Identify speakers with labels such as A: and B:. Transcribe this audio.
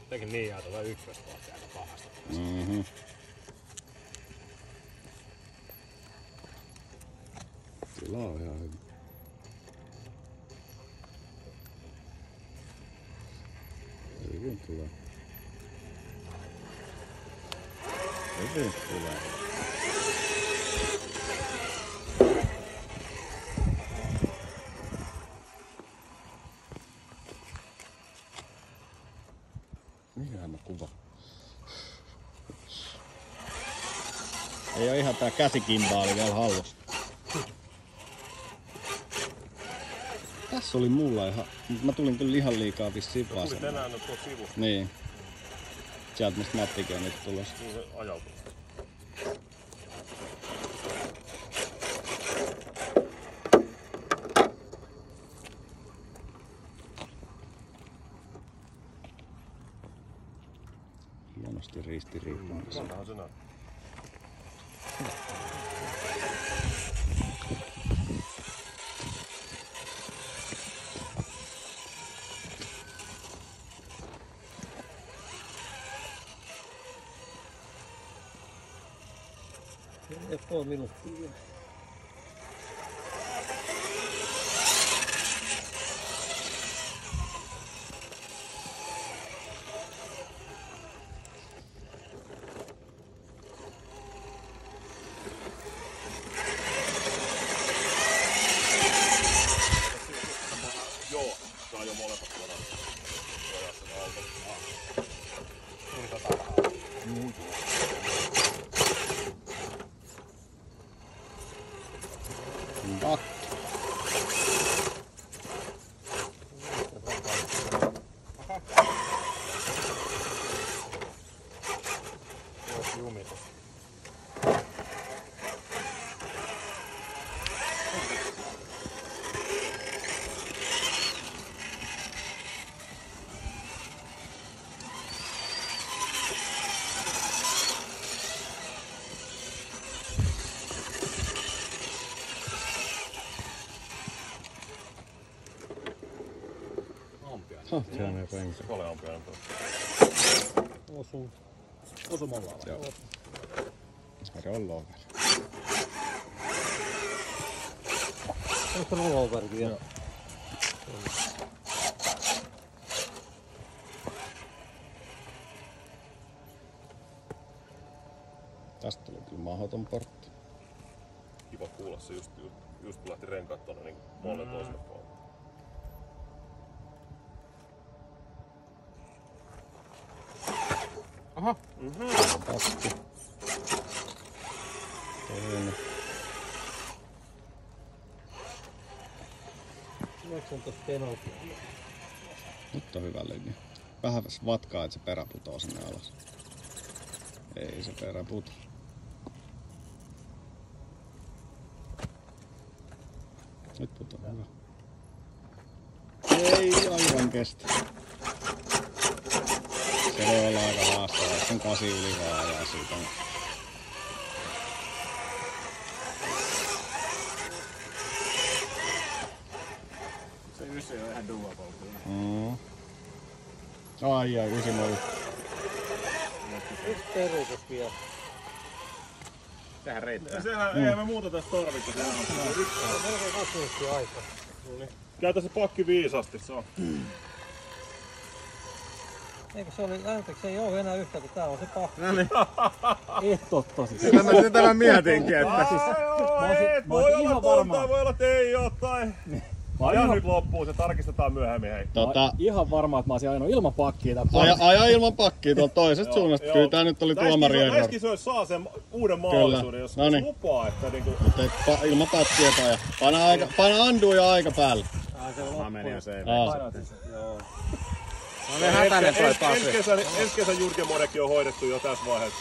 A: Jotenkin niin jää tuota ykköspahtia aika pahasti.
B: Tila on ihan hyvä. Hyvin tulee. Hyvin tulee. Ihana kuva. Ei oo ihan tää käsikimbaali vielä hallussa. Tässä oli mulla ihan... Mä tulin kyllä ihan liikaa vissiin vasemmalle.
A: Tulit enää nyt tuolta sivusta.
B: Niin. Sieltä mistä Mattikin on nyt tulossa.
A: Niin se ajautuu.
B: Hienosti ristiriippuun.
A: Onhan se näin.
C: Ja 3 minuuttia vielä.
A: Joo, saa jo molemmat tuoda. Rajaa sen auton. Tuli jumitus.
B: Ampiainen penkä.
A: Ole ampiainen tuo.
C: Osu mollaa vai?
B: Joo. Rollover.
C: Onko rolloverikin? Joo.
B: Tästä tuli kyllä mahdoton portti.
A: Kiva kuulla se just kun lähti renkaat tonne niin molemmin toiselle puolelle.
C: Aha.
B: Takki. Toinen.
C: 19 penaltia.
B: Nyt on hyvä linja. Vähän vatkaa, että se perä putoo sinne alas. Ei se perä puto. Nyt putoo hyvä. Ei aivan kestä. Se voi olla aika haastavaa, jos on 8 yli vaan ajaa siitä.
A: Se 9 on ihan doable.
B: Ai 9 oli.
C: Yksi peruutus vielä.
A: Sehän reittää. Sehän ei me muuta tästä tarvitse.
C: Se on melkein 2 minuuttia aikaa.
A: Käytä se pakki viisasti, se on.
C: Eikö se oli, anteeksi, se ei oo enää yhtä, kun tää on se pakki.
B: No niin.
C: Et totta siis.
B: Sitä mä mietinkin, että siis...
A: Voi olla tonta, voi olla, että ei oo tai... Aja nyt loppuu, se tarkistetaan myöhemmin, hei.
C: Ihan varma, että mä olisin ajanut ilman pakkia tän
B: Aja ilman pakkia tuolta toisesta suunnasta. Kyllä tää nyt oli tuomari error.
A: Täskin saa sen uuden mahdollisuuden, jos lupaa, että niinku...
B: Mutta ilman pakkia paja. Paina andu ja aika päälle.
A: Mä menin jo se.
C: No ne hätäinen toi taas.
A: Ensi kesän Jurgen Modekin on hoidettu jo tässä vaiheessa.